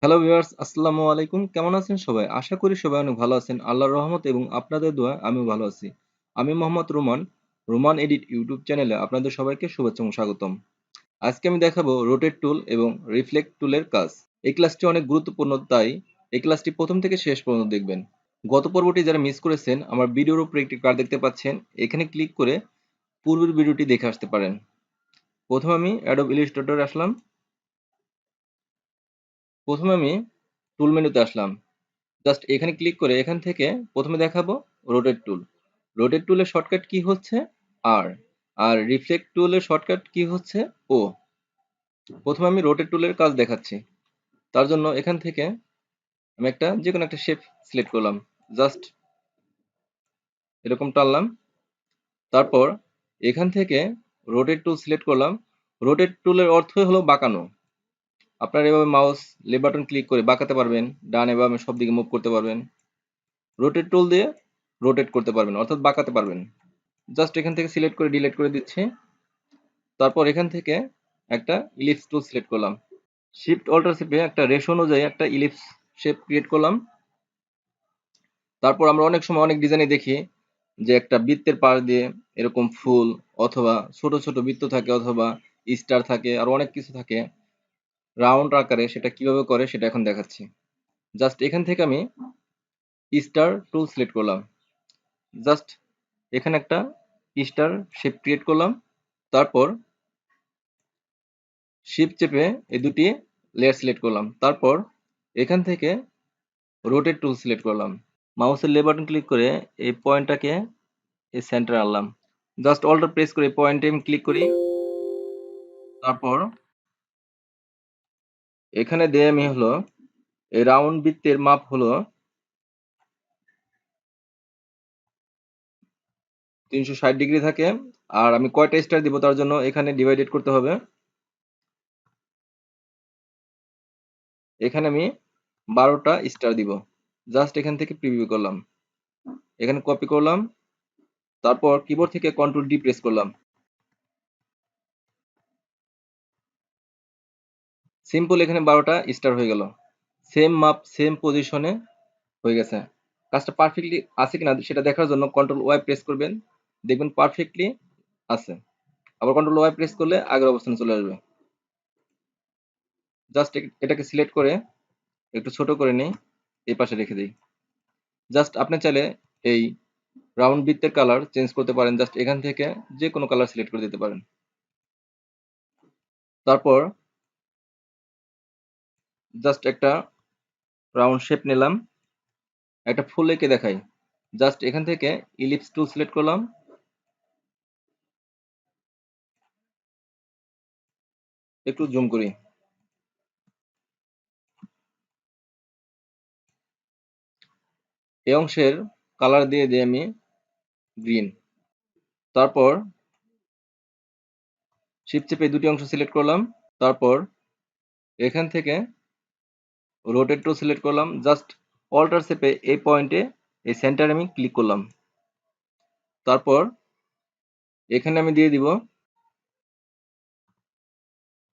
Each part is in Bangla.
হ্যালো ভিউয়ার্স, আসসালামু আলাইকুম। কেমন আছেন সবাই? আশা করি সবাই অনেক ভালো আছেন। আল্লাহর রহমত এবং আপনাদের দোয়ায় আমিও ভালো আছি। আমি Mohammad Roman, Roman edit YouTube চ্যানেলে আপনাদের সবাইকে শুভেচ্ছা এবং স্বাগতম। আজকে আমি দেখাবো রোটেট টুল এবং রিফ্লেক্ট টুলের কাজ। এই ক্লাসটি অনেক গুরুত্বপূর্ণ, তাই এই ক্লাসটি প্রথম থেকে শেষ পর্যন্ত দেখবেন। গত পর্বটি যারা মিস করেছেন, আমার ভিডিওর উপরে একটি কার্ড দেখতে পাচ্ছেন। এখানে ক্লিক করে পূর্বের ভিডিওটি দেখে আসতে পারেন। প্রথমে আমি অ্যাডোব ইলাস্ট্রেটরে আসলাম। প্রথমে আমি টুল মেনুতে আসলাম। জাস্ট এখানে ক্লিক করে এখান থেকে প্রথমে দেখাবো রোটেট টুল। রোটেট টুলের শর্টকাট কি হচ্ছে আর আর রিফ্লেক্ট টুলের শর্টকাট কি হচ্ছে ও। প্রথমে আমি রোটেট টুলের কাজ দেখাচ্ছি। তার জন্য এখান থেকে আমি যে কোনো একটা শেপ সিলেক্ট করলাম। জাস্ট এরকম টানলাম। তারপর এখান থেকে রোটেট টুল সিলেক্ট করলাম। রোটেট টুলের অর্থই হলো বাঁকানো। আপনারা এভাবে মাউস লেফট বাটন ক্লিক করে বাঁকাতে পারবেন, ডানে বামে সব দিকে মুভ করতে পারবেন। রোটেট টুল দিয়ে রোটেট করতে পারবেন, অর্থাৎ বাঁকাতে পারবেন। জাস্ট এখান থেকে সিলেক্ট করে ডিলিট করে দিচ্ছি। তারপর এখান থেকে একটা ইলিপস টুল সিলেক্ট করলাম। শিফট অল্টার চেপে একটা রেশো অনুযায়ী একটা ইলিপস শেপ ক্রিয়েট করলাম। তারপর আমরা অনেক সময় অনেক ডিজাইনে দেখি যে একটা বৃত্তের পাশ দিয়ে এরকম ফুল অথবা ছোট ছোট বৃত্ত থাকে অথবা স্টার থাকে আর অনেক কিছু থাকে রাউন্ড আকারে। সেটা কিভাবে করে সেটা এখন দেখাচ্ছি। জাস্ট এখান থেকে আমি স্টার টুল সিলেক্ট করলাম। জাস্ট এখানে একটা স্টার শেপ ক্রিয়েট করলাম। তারপর শিফট চেপে এই দুটি লেয়ার সিলেক্ট করলাম। তারপর এখান থেকে রোটেট টুল সিলেক্ট করলাম। মাউসের লেফট বাটন ক্লিক করে এই পয়েন্টটাকে এই সেন্টারে আনলাম। জাস্ট অল্টার প্রেস করে পয়েন্টে আমি ক্লিক করি। তারপর এখানে দিয়ে আমি এই রাউন্ড বৃত্তের মাপ 360 ডিগ্রি থাকে। আর আমি কয়টা স্টার দিব তার জন্য এখানে ডিভাইডেড করতে হবে। এখানে আমি 12টা স্টার দিব। জাস্ট এখান থেকে প্রিভিউ করলাম। এখানে কপি করলাম। তারপর কিবোর্ড থেকে কন্ট্রোল ডি প্রেস করলাম। সিম্পল এখানে 12টা স্টার হয়ে গেল। সেম মাপ সেম পজিশনে হয়ে গেছে। কাজটা পারফেক্টলি আছে কিনা সেটা দেখার জন্য কন্ট্রোল ওয়াই প্রেস করবেন, দেখবেন পারফেক্টলি আছে। আবার কন্ট্রোল ওয়াই প্রেস করলে আগের অবস্থানে চলে আসবে। জাস্ট এটাকে সিলেক্ট করে একটু ছোট করে নিই, এই পাশে রেখে দিই। জাস্ট আপনি চাইলে এই রাউন্ড বৃত্তের কালার চেঞ্জ করতে পারেন। জাস্ট এখান থেকে যে কোনো কালার সিলেক্ট করে দিতে পারেন। তারপর জাস্ট একটা রাউন্ড শেপ নিলাম, একটা ফুল এঁকে দেখাই। জাস্ট এখান থেকে ইলিপস টুল সিলেক্ট করলাম। একটু জুম করি। এই অংশের কালার দিয়ে দিই আমি গ্রিন। তারপর শিফট চেপে দুটি অংশ সিলেক্ট করলাম। তারপর এখান থেকে রোটেট টুল সিলেক্ট করলাম। জাস্ট অল্টার চেপে এই পয়েন্টে এই সেন্টারে আমি ক্লিক করলাম। তারপর এখানে আমি দিয়ে দিব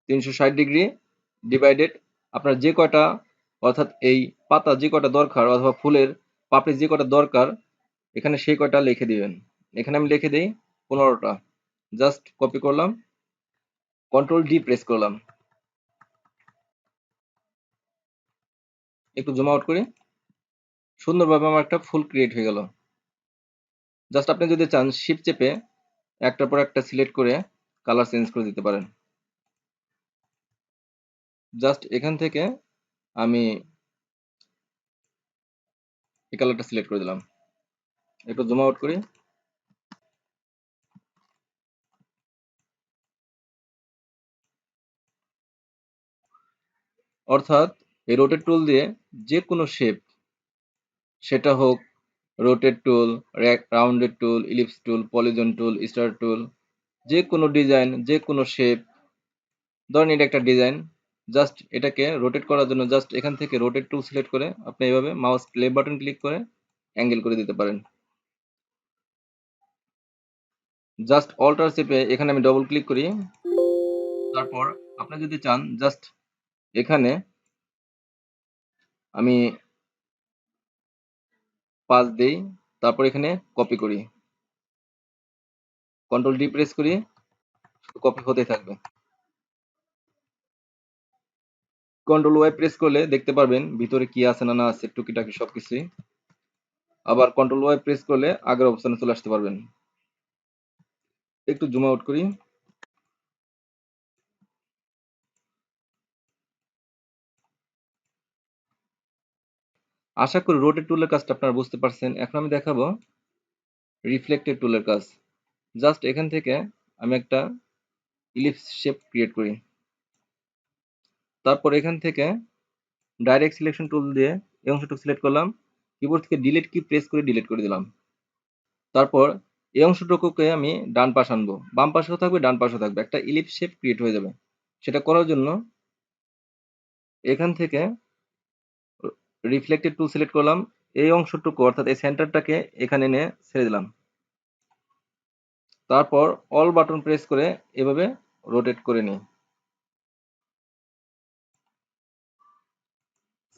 360 ডিগ্রি ডিভাইডেড। আপনার যে কয়টা, অর্থাৎ এই পাতা যে কয়টা দরকার অথবা ফুলের পাপড়ি যে কয়টা দরকার এখানে সেই কয়টা লিখে দিবেন। এখানে আমি লিখে দিই 15টা। জাস্ট কপি করলাম, কন্ট্রোল ডি প্রেস করলাম। একটু জুম আউট করি। সুন্দরভাবে আমার একটা ফুল ক্রিয়েট হয়ে গেল। জাস্ট আপনি যদি চান শিফট চেপে একটার পর একটা সিলেক্ট করে কালার চেঞ্জ করে দিতে পারেন। জাস্ট এখান থেকে আমি এই কালারটা সিলেক্ট করে দিলাম। একটু জুম আউট করি। অর্থাৎ এই রোটেট টুল দিয়ে যে কোনো শেপ, সেটা হোক rotate tool, rounded tool, ellipse tool, polygon tool, star tool, যে কোনো ডিজাইন, যে কোনো শেপ, ধরেন এটা একটা ডিজাইন, জাস্ট এটাকে রোটেট করার জন্য জাস্ট এখান থেকে রোটেট টুল সিলেক্ট করে আপনি এইভাবে মাউস লেফট বাটন ক্লিক করে অ্যাঙ্গেল করে দিতে পারেন। জাস্ট অল্টার চেপে এখানে আমি ডবল ক্লিক করি। তারপর আপনি যদি চান জাস্ট এখানে আমি 5 দেই, তারপর এখানে কপি করি, কন্ট্রোল ডি প্রেস করি, কপি হতেই থাকবে। কন্ট্রোল ওয়াই প্রেস করলে দেখতে পারবেন ভিতরে কি আছে না না আছে টুকিটাকি সবকিছুই। আবার কন্ট্রোল ওয়াই প্রেস করলে আগের অবস্থানে চলে আসতে পারবেন। একটু জুম আউট করি। আশা করি রোটেট টুলের কাজটা আপনারা বুঝতে পারছেন। এখন আমি দেখাবো রিফ্লেক্টেড টুলের কাজ। জাস্ট এখান থেকে আমি একটা ইলিপস শেপ ক্রিয়েট করি, তারপর এখান থেকে ডাইরেক্ট সিলেকশন টুল দিয়ে এই অংশটুকু সিলেক্ট করলাম, কিবোর্ড থেকে ডিলিট কি প্রেস করে ডিলিট করে দিলাম। তারপর এই অংশটুকুকে আমি ডান পাশ আনবো, বাম পাশেও থাকবে ডান পাশেও থাকবে, একটা ইলিপস শেপ ক্রিয়েট হয়ে যাবে। সেটা করার জন্য এখান থেকে রিফ্লেক্টেড টুল সিলেক্ট করলাম, এই অংশটুকু অর্থাৎ এই সেন্টারটাকে এখানে এনে ছেড়ে দিলাম, তারপর অল বাটন প্রেস করে এভাবে রোটেট করে নিই।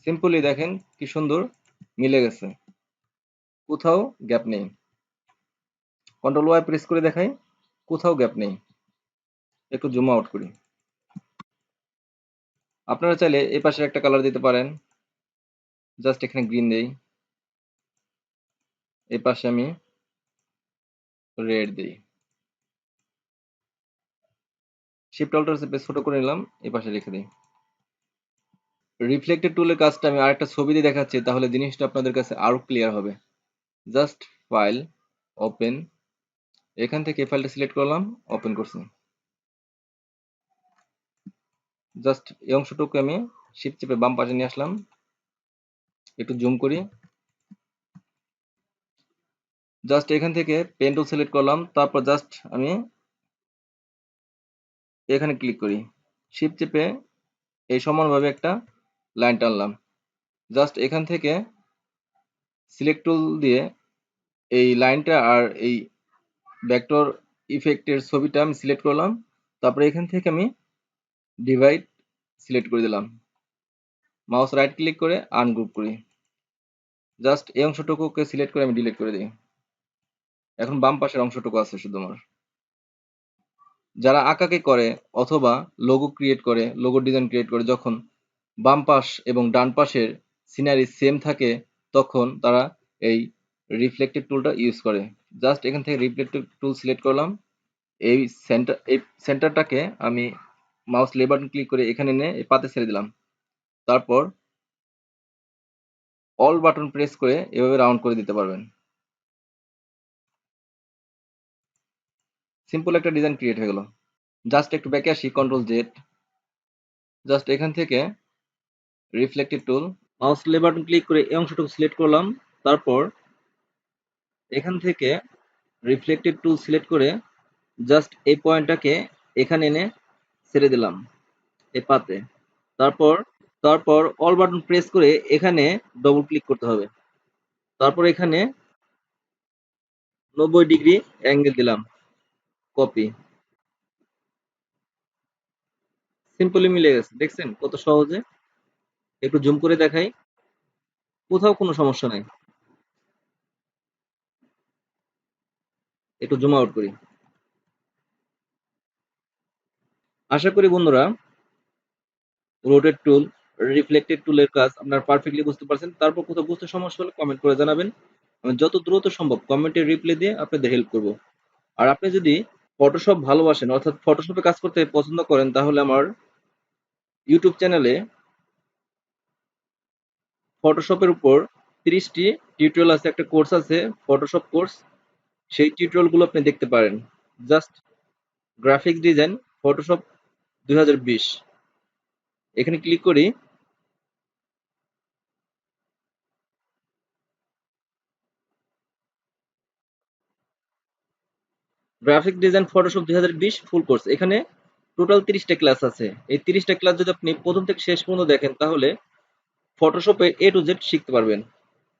সিম্পলি দেখেন কি সুন্দর মিলে গেছে, কোথাও গ্যাপ নেই। কন্ট্রোল ওয়াই প্রেস করে দেখাই, কোথাও গ্যাপ নেই। একটু জুম আউট করি। আপনারা চাইলে এই পাশে একটা কালার দিতে পারেন, জাস্ট এখানে গ্রিন দেই, এই পাশে আমি রেড দিই, শিফট অল্টার চেপে ছোট করে নিলাম, এই পাশে রেখে দিই। রিফ্লেক্টেড টুলের কাজটা আমি আরেকটা ছবি দিয়ে দেখাচ্ছি, তাহলে জিনিসটা আপনাদের কাছে আরো ক্লিয়ার হবে। জাস্ট ফাইল, ওপেন, এখান থেকে এই ফাইলটা সিলেক্ট করলাম, ওপেন করছি। জাস্ট এই অংশটুকু আমি শিফট চেপে বাম পাশে নিয়ে আসলাম, একটু জুম করি। জাস্ট এখান থেকে পেন টুল সিলেক্ট করলাম, তারপর জাস্ট আমি এখানে ক্লিক করি, শিফট চেপে এই সমানভাবে একটা লাইন টানলাম। জাস্ট এখান থেকে সিলেক্ট টুল দিয়ে এই লাইনটা আর এই ভেক্টর ইফেক্টের ছবিটা আমি সিলেক্ট করলাম, তারপরে এখান থেকে আমি ডিভাইড সিলেক্ট করে দিলাম, মাউস রাইট ক্লিক করে আনগ্রুপ করি। জাস্ট এই অংশটুকুকে সিলেক্ট করে আমি ডিলিট করে দিই। এখন বাম পাশের অংশটুকু আছে শুধু আমার। যারা আঁকাকে করে অথবা লোগো ক্রিয়েট করে, লোগো ডিজাইন ক্রিয়েট করে, যখন বাম পাশ এবং ডান পাশের সিনারি সেম থাকে তখন তারা এই রিফ্লেক্টেড টুলটা ইউজ করে। জাস্ট এখান থেকে রিফ্লেক্টেড টুল সিলেক্ট করলাম, এই সেন্টারটাকে আমি মাউস লেফট বাটন ক্লিক করে এখানে এনে এই পাতে ছেড়ে দিলাম, তারপর অল বাটন প্রেস করে এভাবে রাউন্ড করে দিতে পারবেন। সিম্পল একটা ডিজাইন ক্রিয়েট হয়ে গেল। জাস্ট একটু ব্যাকে আসি, কন্ট্রোল জেড, জাস্ট এখান থেকে রিফ্লেক্টেড টুল, মাউস লেফট বাটন ক্লিক করে এই অংশটুকু সিলেক্ট করলাম, তারপর এখান থেকে রিফ্লেক্টেড টুল সিলেক্ট করে জাস্ট এই পয়েন্টটাকে এখানে এনে ছেড়ে দিলাম এই পাতে, তারপর তারপর অল বাটন প্রেস করে এখানে ডবল ক্লিক করতে হবে, তারপর এখানে 90 ডিগ্রি অ্যাঙ্গেল দিলাম, কপি। সিম্পলি মিলে গেছে, দেখছেন কত সহজে। একটু জুম করে দেখাই, কোথাও কোনো সমস্যা নাই। একটু জুম আউট করি। আশা করি বন্ধুরা রোটেট টুল, রিফ্লেক্টেড টুলের কাজ আপনারা পারফেক্টলি বুঝতে পারছেন। তারপর কোথাও বুঝতে সমস্যা হলে কমেন্ট করে জানাবেন, আমি যত দ্রুত সম্ভব কমেন্টে রিপ্লাই দিয়ে আপনাদের হেল্প করব। আর আপনি যদি ফটোশপ ভালোবাসেন অর্থাৎ ফটোশপে কাজ করতে পছন্দ করেন, তাহলে আমার ইউটিউব চ্যানেলে ফটোশপের উপর 30টি টিউটোরিয়াল আছে, একটা কোর্স আছে ফটোশপ কোর্স, সেই টিউটোরিয়ালগুলো আপনি দেখতে পারেন। জাস্ট গ্রাফিক্স ডিজাইন ফটোশপ 2020 এখানে ক্লিক করি, graphic design Photoshop 2020 full course. এখানে টোটাল 30টা ক্লাস আছে। এই 30টা ক্লাস যদি আপনি প্রথম থেকে শেষ পর্যন্ত দেখেন, তাহলে ফটোশপে এ টু জেড শিখতে পারবেন।